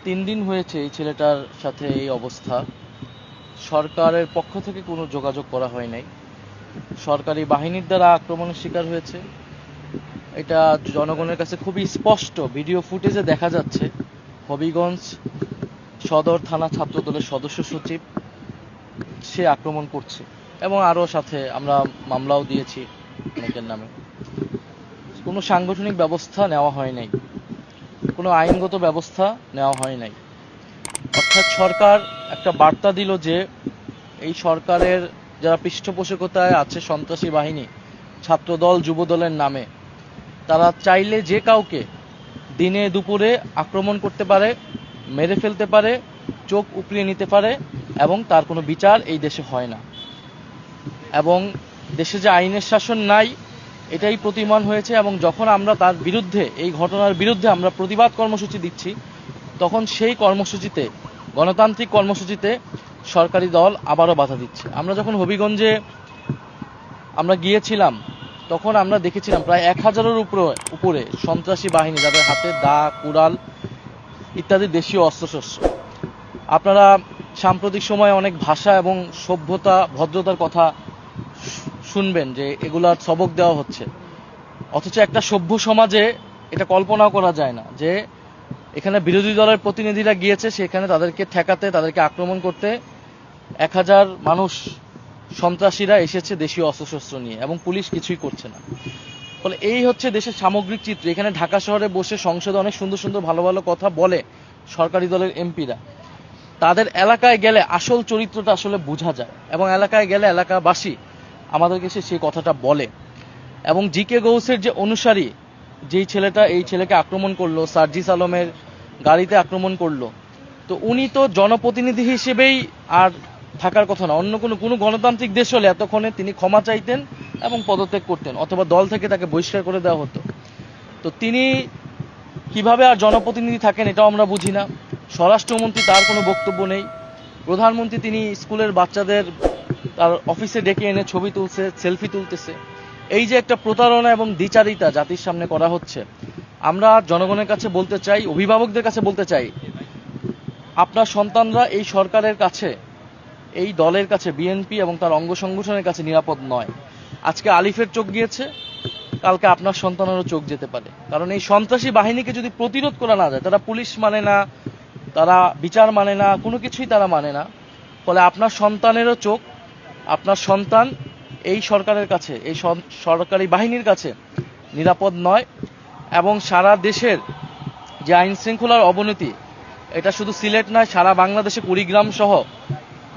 3 দিন হয়েছে এই ছেলেটার সাথে এই অবস্থা। সরকারের পক্ষ থেকে কোনো যোগাযোগ করা হয় নাই। সরকারি বাহিনীর দ্বারা আক্রমণের শিকার হয়েছে। এটা জনগণের কাছে খুবই স্পষ্ট ভিডিও ফুটেজে দেখা যাচ্ছে। হবিগঞ্জ সদর থানা ছাত্রদলের সদস্য সচিব সে আক্রমণ করছে এবং আরও সাথে আমরা মামলাও দিয়েছি অনেকের নামে। কোনো সাংগঠনিক ব্যবস্থা নেওয়া হয় নাই, কোনো আইনগত ব্যবস্থা নেওয়া হয় নাই। অর্থাৎ সরকার একটা বার্তা দিল যে এই সরকারের যারা পৃষ্ঠপোষকতায় আছে সন্ত্রাসী বাহিনী, ছাত্রদল যুবদলের নামে, তারা চাইলে যে কাউকে দিনে দুপুরে আক্রমণ করতে পারে, মেরে ফেলতে পারে, চোখ উপড়িয়ে নিতে পারে এবং তার কোনো বিচার এই দেশে হয় না। এবং দেশে যে আইনের শাসন নাই এটাই প্রতিমান হয়েছে। এবং যখন আমরা তার বিরুদ্ধে, এই ঘটনার বিরুদ্ধে আমরা প্রতিবাদ কর্মসূচি দিচ্ছি, তখন সেই কর্মসূচিতে, গণতান্ত্রিক কর্মসূচিতে সরকারি দল আবারও বাধা দিচ্ছে। আমরা যখন হবিগঞ্জে আমরা গিয়েছিলাম তখন আমরা দেখেছিলাম প্রায় 1000-এর উপরে সন্ত্রাসী বাহিনী, যাদের হাতে দা, কুড়াল ইত্যাদি দেশীয় অস্ত্রশস্ত্র। আপনারা সাম্প্রতিক সময়ে অনেক ভাষা এবং সভ্যতা, ভদ্রতার কথা শুনবেন যে এগুলার সবক দেওয়া হচ্ছে, অথচ একটা সভ্য সমাজে এটা কল্পনাও করা যায় না যে এখানে বিরোধী দলের প্রতিনিধিরা গিয়েছে, সেখানে তাদেরকে ঠেকাতে, তাদেরকে আক্রমণ করতে 1000 মানুষ, সন্ত্রাসীরা এসেছে দেশীয় অস্ত্রশস্ত্র নিয়ে এবং পুলিশ কিছুই করছে না। ফলে এই হচ্ছে দেশের সামগ্রিক চিত্র। এখানে ঢাকা শহরে বসে সংসদে অনেক সুন্দর সুন্দর ভালো ভালো কথা বলে সরকারি দলের এমপিরা, তাদের এলাকায় গেলে আসল চরিত্রটা আসলে বোঝা যায় এবং এলাকায় গেলে এলাকাবাসী আমাদেরকে সেই কথাটা বলে। এবং জি.কে. গৌসের যে অনুসারী, যেই ছেলেটা এই ছেলেকে আক্রমণ করলো, সার্জিস আলমের গাড়িতে আক্রমণ করলো, তো উনি তো জনপ্রতিনিধি হিসেবেই আর থাকার কথা না। অন্য কোনো গণতান্ত্রিক দেশ হলে এতক্ষণে তিনি ক্ষমা চাইতেন এবং পদত্যাগ করতেন, অথবা দল থেকে তাকে বহিষ্কার করে দেওয়া হতো। তো তিনি কিভাবে আর জনপ্রতিনিধি থাকেন এটাও আমরা বুঝি না। স্বরাষ্ট্রমন্ত্রী, তার কোনো বক্তব্য নেই। প্রধানমন্ত্রী তিনি স্কুলের বাচ্চাদের তার অফিসে ডেকে এনে ছবি তুলছে, সেলফি তুলতেছে। এই যে একটা প্রতারণা এবং দ্বিচারিতা জাতির সামনে করা হচ্ছে, আমরা জনগণের কাছে বলতে চাই, অভিভাবকদের কাছে বলতে চাই, আপনার সন্তানরা এই সরকারের কাছে, এই দলের কাছে, বিএনপি এবং তার অঙ্গ সংগঠনের কাছে নিরাপদ নয়। আজকে আলিফের চোখ গিয়েছে, কালকে আপনার সন্তানেরও চোখ যেতে পারে। কারণ এই সন্ত্রাসী বাহিনীকে যদি প্রতিরোধ করা না যায়, তারা পুলিশ মানে না, তারা বিচার মানে না, কোনো কিছুই তারা মানে না, ফলে আপনার সন্তানেরও চোখ, আপনার সন্তান এই সরকারের কাছে, এই সরকারি বাহিনীর কাছে নিরাপদ নয়। এবং সারা দেশের যে আইন শৃঙ্খলার অবনতি, এটা শুধু সিলেট নয়, সারা বাংলাদেশে কুড়িগ্রাম সহ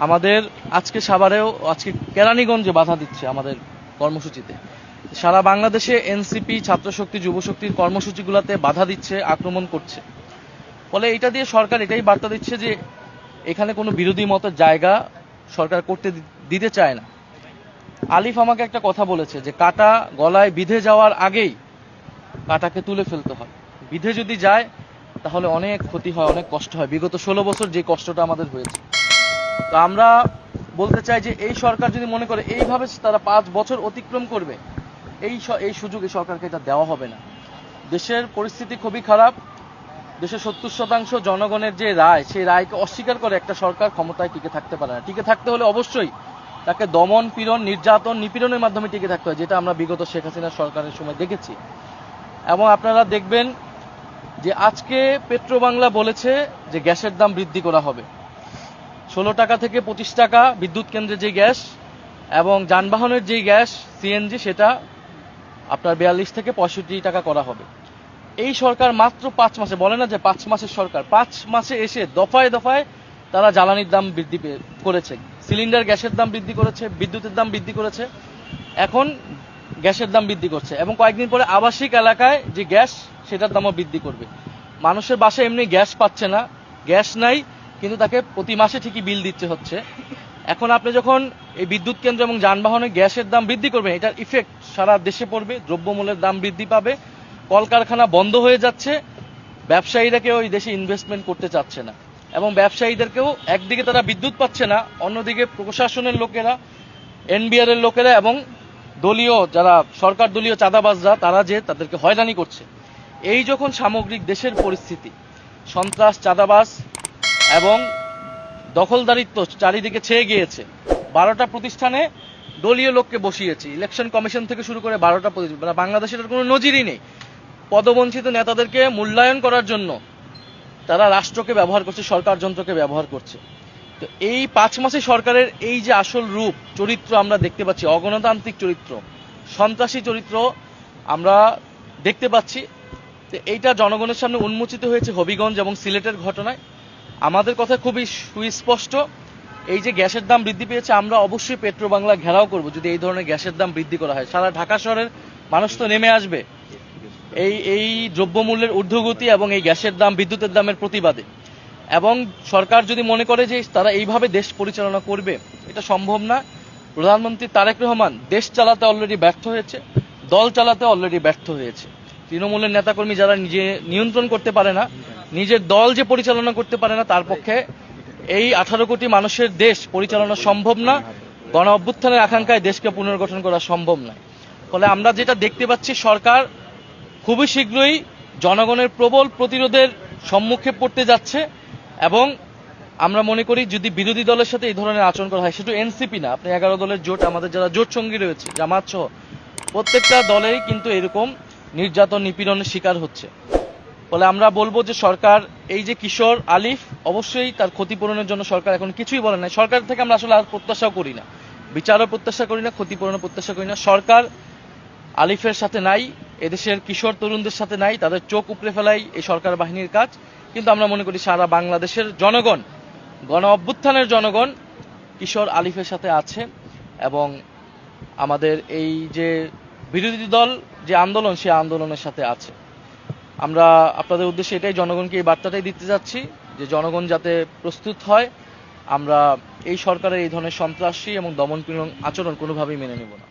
আমাদের আজকে সাভারেও, আজকে কেরানীগঞ্জে বাধা দিচ্ছে আমাদের কর্মসূচিতে। সারা বাংলাদেশে এনসিপি, ছাত্রশক্তি, যুবশক্তির কর্মসূচিগুলোতে বাধা দিচ্ছে, আক্রমণ করছে। ফলে এটা দিয়ে সরকার এটাই বার্তা দিচ্ছে যে এখানে কোনো বিরোধী মতের জায়গা সরকার করতে দিতে চায় না। আলিফ আমাকে একটা কথা বলেছে যে কাঁটা গলায় বিঁধে যাওয়ার আগেই কাঁটাকে তুলে ফেলতে হয়। বিঁধে যদি যায় তাহলে অনেক ক্ষতি হয়, অনেক কষ্ট হয়। বিগত 16 বছর যে কষ্টটা আমাদের হয়েছে, তো আমরা বলতে চাই যে এই সরকার যদি মনে করে এইভাবে তারা 5 বছর অতিক্রম করবে, এই সুযোগ এই সরকারকে এটা দেওয়া হবে না। দেশের পরিস্থিতি খুবই খারাপ। দেশের 70% জনগণের যে রায়, সেই রায়কে অস্বীকার করে একটা সরকার ক্ষমতায় টিকে থাকতে পারে না। টিকে থাকতে হলে অবশ্যই তাকে দমন, পীড়ন, নির্যাতন, নিপীড়নের মাধ্যমে টিকে থাকতে হয়, যেটা আমরা বিগত শেখ হাসিনার সরকারের সময় দেখেছি। এবং আপনারা দেখবেন যে আজকে পেট্রোবাংলা বলেছে যে গ্যাসের দাম বৃদ্ধি করা হবে 16 টাকা থেকে 25 টাকা, বিদ্যুৎ কেন্দ্রে যে গ্যাস এবং যানবাহনের যে গ্যাস সিএনজি, সেটা আপনার 42 থেকে 65 টাকা করা হবে। এই সরকার মাত্র 5 মাসে, বলে না যে 5 মাসের সরকার, 5 মাসে এসে দফায় দফায় তারা জ্বালানির দাম বৃদ্ধি করেছে, সিলিন্ডার গ্যাসের দাম বৃদ্ধি করেছে, বিদ্যুতের দাম বৃদ্ধি করেছে, এখন গ্যাসের দাম বৃদ্ধি করছে এবং কয়েকদিন পরে আবাসিক এলাকায় যে গ্যাস, সেটার দামও বৃদ্ধি করবে। মানুষের বাসায় এমনি গ্যাস পাচ্ছে না, গ্যাস নাই, কিন্তু তাকে প্রতি মাসে ঠিকই বিল দিতে হচ্ছে। এখন আপনি যখন এই বিদ্যুৎ কেন্দ্র এবং যানবাহনে গ্যাসের দাম বৃদ্ধি করবেন, এটার ইফেক্ট সারা দেশে পড়বে। দ্রব্যমূল্যের দাম বৃদ্ধি পাবে, কলকারখানা বন্ধ হয়ে যাচ্ছে, ব্যবসায়ীরা কেউ এই দেশে ইনভেস্টমেন্ট করতে চাচ্ছে না এবং ব্যবসায়ীদেরকেও একদিকে তারা বিদ্যুৎ পাচ্ছে না, অন্যদিকে প্রশাসনের লোকেরা, এনবিআর এর লোকেরা এবং দলীয় যারা সরকার দলীয় চাঁদাবাজরা, তারা যে তাদেরকে হয়রানি করছে। এই যখন সামগ্রিক দেশের পরিস্থিতি, সন্ত্রাস, চাঁদাবাজ এবং দখলদারিত্ব চারিদিকে ছেয়ে গিয়েছে। 12টা প্রতিষ্ঠানে দলীয় লোককে বসিয়েছে, ইলেকশন কমিশন থেকে শুরু করে 12টা প্রতিষ্ঠান। বাংলাদেশের কোনো নজিরই নেই। পদবঞ্চিত নেতাদেরকে মূল্যায়ন করার জন্য তারা রাষ্ট্রকে ব্যবহার করছে, সরকার যন্ত্রকে ব্যবহার করছে। তো এই 5 মাসে সরকারের এই যে আসল রূপ চরিত্র আমরা দেখতে পাচ্ছি, অগণতান্ত্রিক চরিত্র, সন্ত্রাসী চরিত্র আমরা দেখতে পাচ্ছি। তো এইটা জনগণের সামনে উন্মোচিত হয়েছে হবিগঞ্জ এবং সিলেটের ঘটনায়। আমাদের কথা খুবই সুস্পষ্ট, এই যে গ্যাসের দাম বৃদ্ধি পেয়েছে, আমরা অবশ্যই পেট্রো বাংলা ঘেরাও করব যদি এই ধরনের গ্যাসের দাম বৃদ্ধি করা হয়। সারা ঢাকা শহরের মানুষ তো নেমে আসবে এই দ্রব্যমূল্যের ঊর্ধ্বগতি এবং এই গ্যাসের দাম, বিদ্যুতের দামের প্রতিবাদে। এবং সরকার যদি মনে করে যে তারা এইভাবে দেশ পরিচালনা করবে, এটা সম্ভব না। প্রধানমন্ত্রী তারেক রহমান দেশ চালাতে অলরেডি ব্যর্থ হয়েছে, দল চালাতে অলরেডি ব্যর্থ হয়েছে। তৃণমূলের নেতাকর্মী যারা নিজে নিয়ন্ত্রণ করতে পারে না, নিজের দল যে পরিচালনা করতে পারে না, তার পক্ষে এই 18 কোটি মানুষের দেশ পরিচালনা সম্ভব না। গণ অভ্যুত্থানের আকাঙ্ক্ষায় দেশকে পুনর্গঠন করা সম্ভব নয়। ফলে আমরা যেটা দেখতে পাচ্ছি, সরকার খুবই শীঘ্রই জনগণের প্রবল প্রতিরোধের সম্মুখে পড়তে যাচ্ছে। এবং আমরা মনে করি যদি বিরোধী দলের সাথে এই ধরনের আচরণ করা হয়, শুধু এনসিপি না, আপনি 11 দলের জোট, আমাদের যারা জোট সঙ্গী রয়েছে, জামাত সহ প্রত্যেকটা দলেই কিন্তু এরকম নির্যাতন, নিপীড়নের শিকার হচ্ছে। ফলে আমরা বলবো যে সরকার এই যে কিশোর আলিফ, অবশ্যই তার ক্ষতিপূরণের জন্য সরকার এখন কিছুই বলে নাই। সরকার থেকে আমরা আসলে আর প্রত্যাশাও করি না, বিচারও প্রত্যাশা করি না, ক্ষতিপূরণও প্রত্যাশা করি না। সরকার আলিফের সাথে নাই, এদেশের কিশোর তরুণদের সাথে নাই, তাদের চোখ উপড়ে ফেলাই এই সরকার বাহিনীর কাজ। কিন্তু আমরা মনে করি সারা বাংলাদেশের জনগণ, গণ অভ্যুত্থানের জনগণ কিশোর আলিফের সাথে আছে। এবং আমাদের এই যে বিরোধী দল যে আন্দোলন, সেই আন্দোলনের সাথে আছে। আমরা আপনাদের উদ্দেশ্যে এটাই, জনগণকে এই বার্তাটাই দিতে যাচ্ছি যে জনগণ যাতে প্রস্তুত হয়। আমরা এই সরকারের এই ধরনের সন্ত্রাসী এবং দমনপীড়ন আচরণ কোনোভাবেই মেনে নেব না।